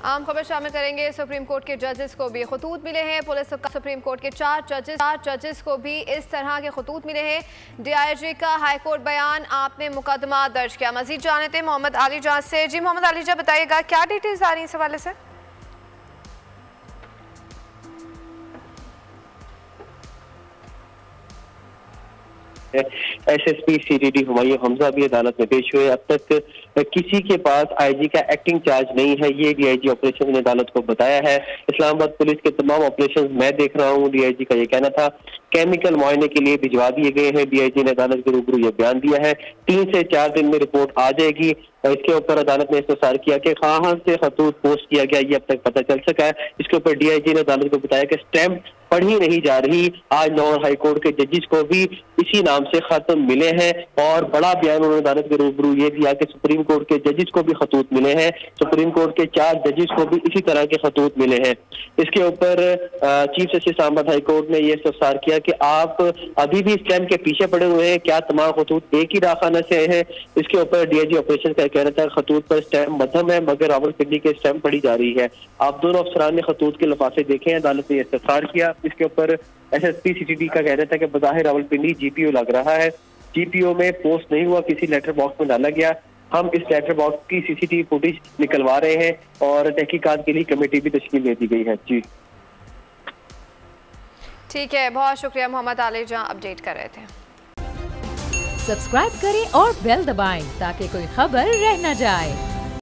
आम खबर शामिल करेंगे। सुप्रीम कोर्ट के जजेस को भी खतूत मिले हैं। पुलिस सुप्रीम कोर्ट के चार जजेस को भी इस तरह के खतूत मिले हैं। DIG का हाई कोर्ट बयान, आपने मुकदमा दर्ज किया। मजीद जानते हैं मोहम्मद अली जां से। जी मोहम्मद अली जां, बताइएगा क्या डिटेल्स आ रही है इस हवाले से? SSP CDD हुमायूं हमजा भी अदालत में पेश हुए। अब तक किसी के पास IG का एक्टिंग चार्ज नहीं है, ये DIG ऑपरेशन ने अदालत को बताया है। इस्लामाबाद पुलिस के तमाम ऑपरेशन मैं देख रहा हूँ, DIG का ये कहना था। केमिकल मुआयने के लिए भिजवा दिए गए हैं। DIG ने अदालत के रूबरू ये बयान दिया है। 3 से 4 दिन में रिपोर्ट आ जाएगी। इसके ऊपर अदालत ने इस्तफसार किया कि कहां से खतूत पोस्ट किया गया, ये अब तक पता चल सका है। इसके ऊपर DIG ने अदालत को बताया कि स्टैंप पढ़ी नहीं जा रही। आज लाहौर हाई कोर्ट के जजेस को भी इसी नाम से खत मिले हैं और बड़ा बयान उन्होंने अदालत के रूबरू ये दिया कि सुप्रीम कोर्ट के जजेस को भी खतूत मिले हैं। सुप्रीम कोर्ट के 4 जजेस को भी इसी तरह के खतूत मिले हैं। इसके ऊपर chief justice Islamabad high court ने यह इस्तफसार किया कि आप अभी भी स्टैंप के पीछे पड़े हुए हैं, क्या तमाम खतूत एक ही राखाना से हैं? इसके ऊपर DIG ऑपरेशन का कहना था खतूत पर स्टैंप मध्यम है मगर रावलपिंडी के स्टैंप पड़ी जा रही है। आप दोनों अफसरान ने खतूत के लिफाफे देखे हैं, अदालत ने इस्तफसार किया। इसके ऊपर SSP CDD का कहना था कि बज़ाहिर रावलपिंडी GPO लग रहा है, GPO में पोस्ट नहीं हुआ, किसी लेटर बॉक्स में डाला गया। हम इस लेटर बॉक्स की CCTV फुटेज निकलवा रहे हैं और तहकीकात के लिए कमेटी भी तश्कील दे दी गई है। जी ठीक है, बहुत शुक्रिया मोहम्मद अली जां, अपडेट कर रहे थे। सब्सक्राइब करें और बेल दबाएं ताकि कोई खबर रह न जाए।